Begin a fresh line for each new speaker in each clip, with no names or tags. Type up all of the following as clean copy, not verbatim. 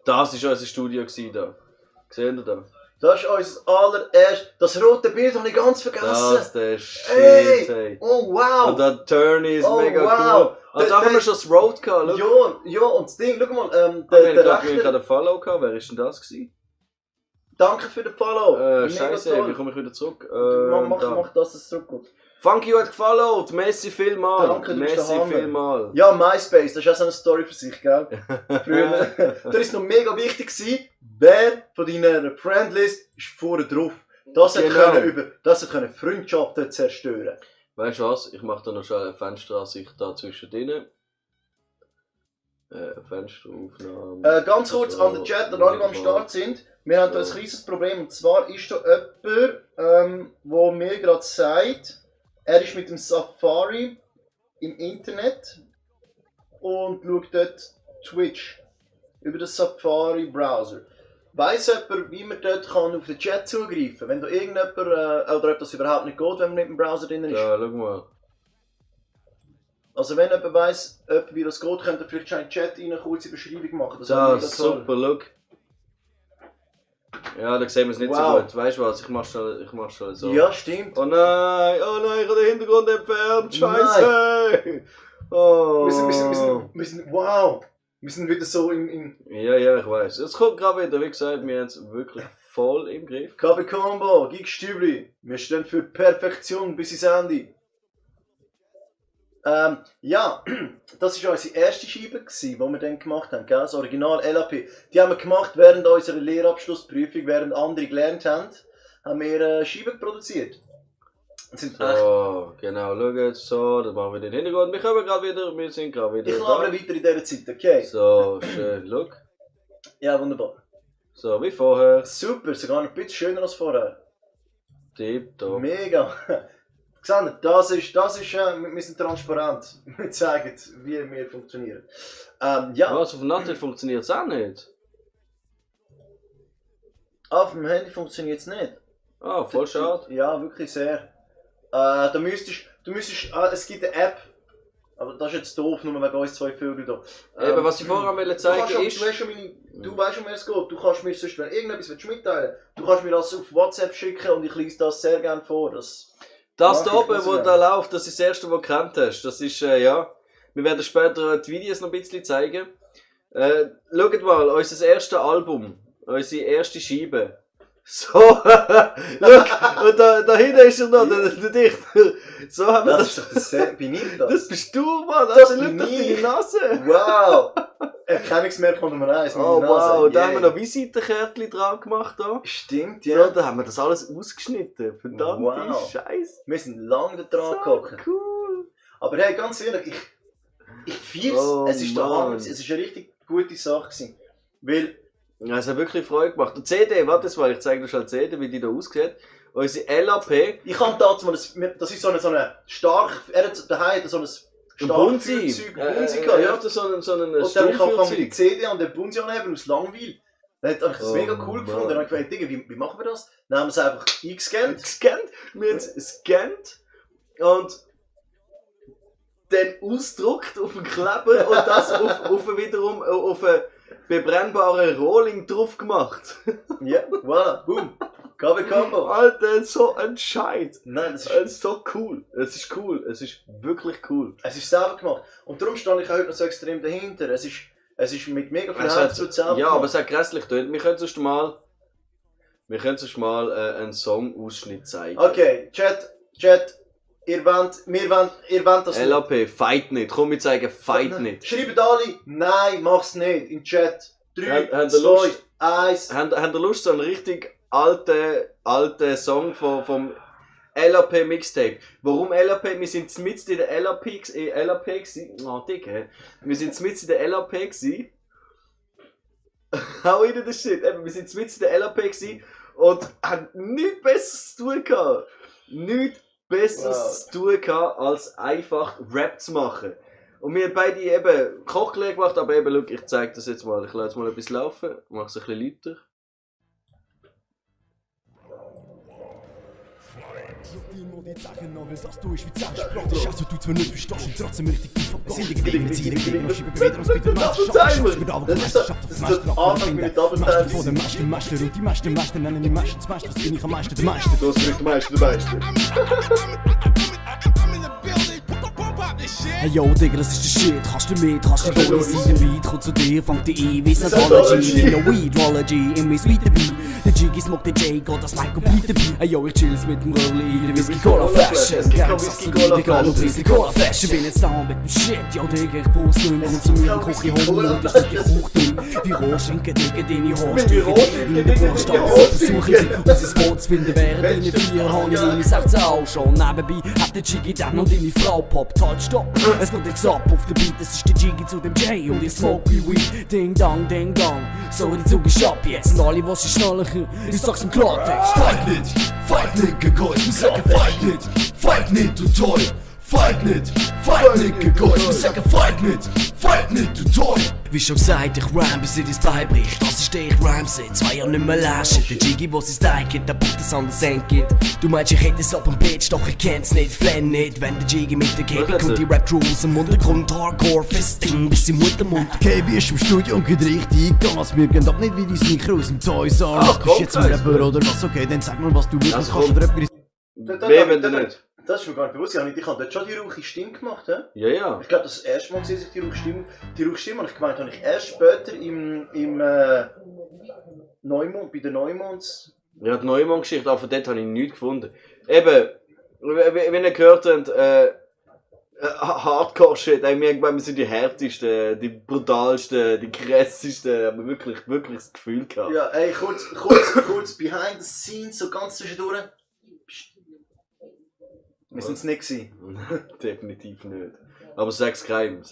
Das war unser Studio da. Seht ihr da?
Das ist unser allererstes. Das rote Bild habe ich ganz vergessen.
Das ist der Shit,
hey. Oh wow!
Und der Turny ist mega
wow.
cool. Also da haben wir schon das Road gehabt,
ja, und das Ding, schau mal,
wir haben gerade einen Follow gehabt, wer war denn das gewesen?
Danke für den Follow.
Scheiße, wie komme ich wieder zurück?
Mach dass es zurückgeht.
Funky hat gefollowt, merci vielmal.
Danke, du bist
merci
der Hammer.
vielmal.
Ja, MySpace, das ist auch so eine Story für sich, gell? Früher, da ist noch mega wichtig gewesen, wer von deiner Friendlist ist vorne drauf. Das hat können Freundschaften zerstören.
Weißt du was? Ich mache da noch schnell eine Fensteransicht da zwischen denen. Fensteraufnahme.
Ganz kurz an den Chat, da alle, die am Start sind. Wir haben hier ein kleines Problem. Und zwar ist da jemand, der mir gerade sagt, er ist mit dem Safari im Internet und schaut dort Twitch über den Safari-Browser. Weiss jemand, wie man dort auf den Chat zugreifen kann? Wenn da irgendjemand, oder ob das überhaupt nicht geht, wenn man nicht im Browser drin ist?
Ja, schau mal.
Also wenn jemand weiss, wie das geht, könnt ihr vielleicht schon in den Chat eine kurze Beschreibung machen.
Das ist super, look. Ja, da sehen wir es nicht so gut. Weißt du was? Ich mach schon so.
Ja, stimmt.
Oh nein, ich habe den Hintergrund entfernt. Scheiße! Oh.
Wir sind, wow! Wir sind wieder so in...
Ja, ich weiß. Es kommt gerade wieder, wie gesagt, wir haben es wirklich voll im Griff.
KB Combo, Geek Stübli. Wir stehen für Perfektion bis ins Ende. Ja, das war unsere erste Scheibe, die wir dann gemacht haben, gell? Das Original LAP. Die haben wir gemacht während unserer Lehrabschlussprüfung, während andere gelernt haben, haben wir Scheiben produziert.
Sind so, genau, schau jetzt so, das machen wir den Hintergrund. Wir sind gerade wieder.
Ich labere weiter in dieser Zeit, okay?
So, schön, look.
Ja, wunderbar.
So, wie vorher.
Super, sogar ein bisschen schöner als vorher.
Tipptopp.
Mega. Das ist, wir sind transparent. Wir zeigen, wie wir funktionieren. Ja.
Was, auf dem Nattel funktioniert es auch nicht?
Auf dem Handy funktioniert es nicht.
Ah, voll schade.
Ja, wirklich sehr. Du müsstest, es gibt eine App, aber das ist jetzt doof, nur wegen uns zwei Vögel da.
Eben, was ich vorher zeigen ist...
Du weißt schon, wie es geht. Du kannst mir sonst, wenn irgendetwas mitteilen willst, du kannst mir das auf WhatsApp schicken und ich lese das sehr gerne vor. Das
da oben, wo da läuft, das ist das erste, was du gekannt hast. Das ist, ja... Wir werden später die Videos noch ein bisschen zeigen. Schaut mal, unser erstes Album, unsere erste Scheibe. So, look, und da hinten ist er noch, der Dichter. So haben wir
das. Das bin ich das?
Das bist du, Mann,
das
bin ich. Deine Nase.
Wow! Erkennungsmerkmal Nummer 1,
oh wow, yeah. Da haben wir noch Visitenkärtchen dran gemacht. Da.
Stimmt, ja.
So, da haben wir das alles ausgeschnitten. Verdammte Scheiße.
Wir sind lange dran gekommen.
Cool.
Aber hey, ganz ehrlich, ich feiere es. Es ist der Hammer. Es ist eine richtig gute Sache gewesen. Weil...
Ja, es hat wirklich Freude gemacht. Und CD, warte mal, ich zeige dir schon die CD, wie die da aussieht. Unsere LAP.
Ich kann dazu mal, das ist so eine stark, er hat daheim so ein starkes Führzeug, Bunsi gehabt.
Ja, so einen
und dann kann man die CD an den Bunsi anheben aus Langweil. Dann habe ich das mega cool gefunden. Dann habe ich gefragt, Digga, wie machen wir das? Dann haben wir es einfach eingescannt.
Wir haben es gescannt und dann ausgedruckt auf den Kleber und das wiederum auf einen bebrennbaren Rohling drauf gemacht.
Ja, voilà, boom. Combo.
Alter, so ein Scheiß.
Nein, das
ist so cool. Es ist cool. Es ist wirklich cool.
Es ist selber gemacht. Und darum stehe ich heute noch so extrem dahinter. Es ist mit mega viel Herzblut selber
gemacht. Ja, aber es hat grässlich tönt. Wir können sonst mal einen Songausschnitt zeigen.
Okay, Chat. Ihr wollt das
LAP, nicht. Fight nicht. Komm, wir zeigen Fight nicht.
Schreibt alle, nein, mach's nicht. Im Chat. 3, 2, 1.
Habt ihr Lust, so einen richtig alten Song vom LAP Mixtape? Warum LAP? Wir sind mitten in der LAP gewesen. Oh, Digga. Wir sind mitten in der LAP gewesen. Hau rein das Shit. Wir sind mitten in der LAP gewesen und haben nichts Besseres zu tun gehabt. Nichts Besseres zu tun gehabt, als einfach Rap zu machen. Und wir haben beide eben Kochlehr gemacht, aber eben, schau, ich zeige das jetzt mal. Ich lasse jetzt mal etwas laufen, mache es ein bisschen lauter.
noch die Zeichen noch, weil das du ist wie Zeichensprache. Das ist also du zwar nicht verstehst und trotzdem richtig tief ab. Sind die Gedichte mit ihren Gegnern, schieben wieder uns bitte Meisterschaft.
Das ist der Anfang mit den Double Times.
Von den Meister und die Meister nennen die Meister zum Meister. Das bin ich am meisten der Meister.
Du hast nicht der Meister.
Hey yo, Digga, das ist der Shit. Kannst du mit, kannst du durch sein Beat. Kommt zu dir, fangt die ein wie Scientology. In der Weedrology, in mein Sweet Beat. Der Jiggy smoked den J, geht das Mic komplett dabei. Hey yo, ich chill's mit dem Rolli in der Whisky-Cola-Flasche. Whisky-Cola-Flasche. Whisky-Cola-Flasche. Bin jetzt down mit dem Shit, yo, Digga, ich brauch's nicht mehr. Komm zu mir, Küche Hunger und ich stück dich hoch drin. Wie Rohschinken, Digga, deine Haarstücke. In der Buchstaben versuche ich, unser Spot zu finden. Während deine 4 habe ich deine 16 auch schon. Nebenbei hat der Jiggy dann noch deine Frau poppt. Halt, stopp, es geht jetzt ab auf der Beat. Es ist der Jiggy zu dem J und ich smoke wie Weed. Ding dong, ding dong. So, die Zug ist ab jetzt. Und alle, was ich schnallen, ich sag's im Klartext.
Fight nicht, gegoist, wir sagen fight nicht, du toll. Fight nicht, gegoist, wir sagen fight nicht, du toll.
Wie schon gesagt, ich rhyme bis ihr das beibricht. Das ist der ich rhyme seit 2 Jahren nicht mehr läschen. Der Jiggy, wo sein Teig gibt, der Bock das anders geht. Du meinst, ich hätte es ab am Bitch, doch ich kenn's nicht, flenn nicht. Wenn der Jiggy mit der KB kommt, die Rap-Crew aus dem Untergrund, Hardcore, Fisting bis im Muttermund.
KB ist im Studio und geht richtig Gas. Wir gehen ab nicht wie dein Mikro aus dem Toys R Us. Bist du jetzt ein Rapper oder was? Okay, dann sag mal, was du wirklich kannst oder etwas.
Wer, wenn du nicht?
Das ist mir gar nicht bewusst. Ich habe dort schon die rauchige Stimme gemacht. He?
Ja, ja.
Ich glaube, das erste Mal, dass ich die rauchige Stimme habe ich gemeint, habe ich erst später im Neumond, bei den Neumonds.
Ja, die Neumann-Geschichte, aber von dort habe ich nichts gefunden. Eben, wenn ihr gehört habt, Hardcore-Shit, wir sind die härtesten, die brutalsten, die krassesten, haben wir wirklich das Gefühl gehabt.
Ja, ey, kurz behind the scenes, so ganz zwischendurch. Wir sind es nicht gewesen.
Definitiv nicht. Aber sag's Crime.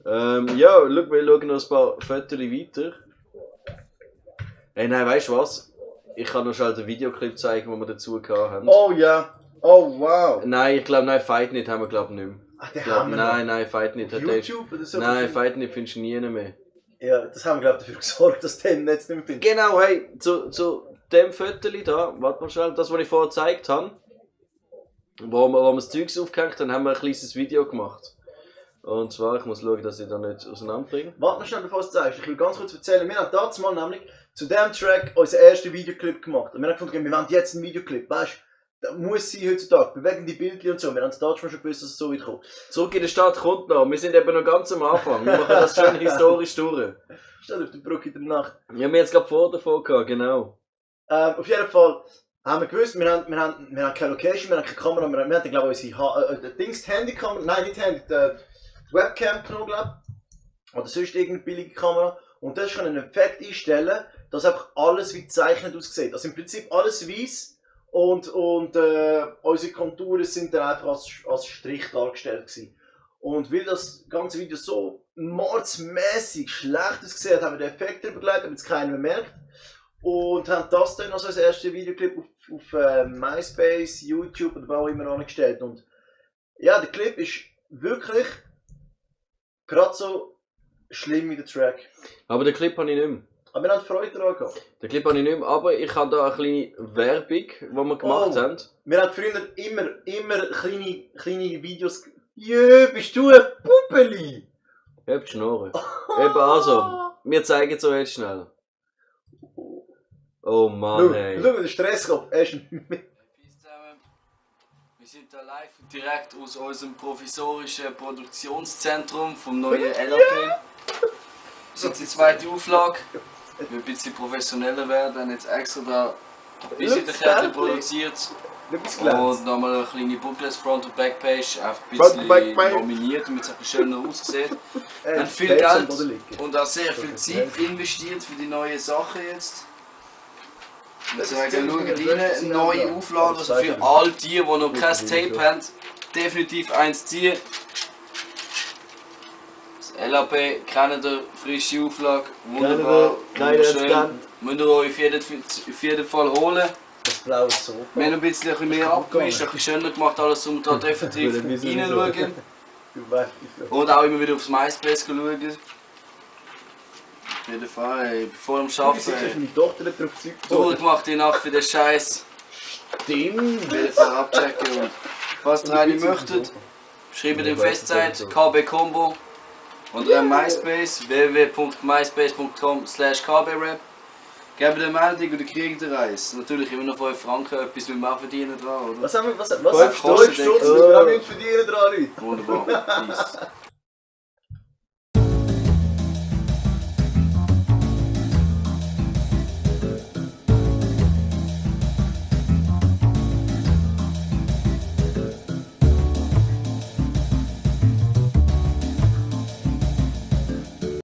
Ja, wir schauen noch ein paar Fotos weiter. Hey, nein, weißt du was? Ich kann noch schnell den Videoclip zeigen, den wir dazu haben.
Oh ja, oh wow.
Nein, ich glaube, Fight Nicht haben wir glaube nicht mehr.
Ach, den haben wir noch.
Nein, Fight Nicht.
YouTube oder so?
Nein, Fight Nicht findest du nie mehr.
Ja, das haben wir glaube ich dafür gesorgt, dass der jetzt nicht mehr findet.
Genau, hey, zu dem Foto da, warte mal schnell, das was ich vorher gezeigt habe, wo wir das Zeugs aufgehängt haben, haben wir ein kleines Video gemacht. Und zwar, ich muss schauen, dass ich da nicht auseinanderbringe.
Warte mal schnell, bevor du es zeigst. Ich will ganz kurz erzählen, wir haben damals mal nämlich zu diesem Track unseren ersten Videoclip gemacht. Und wir haben gefunden, wir wollen jetzt einen Videoclip, weißt du? Da muss sein heutzutage, bewegen die Bilder und so. Wir haben damals schon gewusst, dass es so weit kommt.
Zurück in die Stadt kommt noch, wir sind eben noch ganz am Anfang. Wir machen das schön historisch durch.
Stell auf die Brücke in der Nacht.
Ja, wir haben jetzt gerade vor davon gehabt, genau.
Auf jeden Fall haben wir gewusst, wir haben keine Location, wir haben keine Kamera, wir haben glaube ich unsere Handykamera, nein nicht Handy, die Webcam genommen, glaube ich. Oder sonst irgendeine billige Kamera. Und das kann einen Effekt einstellen, dass einfach alles wie gezeichnet aussieht. Also im Prinzip alles weiß und unsere Konturen sind dann einfach als Strich dargestellt gewesen. Und weil das ganze Video so mordsmäßig schlecht ausgesehen hat, haben wir den Effekt übergelegt, damit es keiner mehr merkt. Und haben das dann als erstes Videoclip auf MySpace, YouTube oder wo auch immer angestellt. Und ja, der Clip ist wirklich gerade so schlimm wie der Track.
Aber den Clip habe ich nicht mehr.
Aber wir haben Freude daran gehabt.
Den Clip habe ich nicht mehr, aber ich habe da eine kleine Werbung, die wir gemacht haben.
Wir haben früher immer kleine Videos. Jö, bist du ein Puppeli?
Hab die Schnurren. Eben also, wir zeigen es euch jetzt schnell. Oh Mann, ey.
Schau, der Stresskopf.
Peace zusammen. Wir sind hier live und direkt aus unserem provisorischen Produktionszentrum vom neuen LAP. Das ist jetzt die zweite Auflage. Wir ein bisschen professioneller werden, haben jetzt extra da ein bisschen produziert. Und nochmal eine kleine Bookless Front- und Backpage, einfach ein bisschen nominiert, damit es ein bisschen schöner aussieht. Wir haben viel Geld und auch sehr viel Zeit investiert für die neuen Sachen jetzt. Wir sagen, schaut rein, neue Auflagen, also für all die noch kein Tape haben, definitiv eins ziehen. Das LAP kennt ihr, frische Auflage, wunderbar, wunderschön. Müsst ihr euch auf jeden Fall holen.
Das blaue Sofa.
Wir haben ein bisschen mehr abgemischt, ein bisschen schöner gemacht, alles um da definitiv reinschauen. Und auch immer wieder aufs MySpace schauen. Auf jeden Fall, vor dem Arbeiten.
Meine Tochter darauf Zeug
Durchgemacht die Nacht für den Scheiß. Tim!
Einfach abchecken und falls ihr eine möchtet, schreibt in Festzeit KB Combo oder MySpace www.myspace.com/kbrap. Gebt eine Meldung und ihr kriegt eine Reise. Natürlich immer noch 5 Franken, etwas müssen wir auch verdienen dran, oder?
Was haben wir? Was?
5
Stutz, wir haben nicht verdienen dran.
Wunderbar. Peace.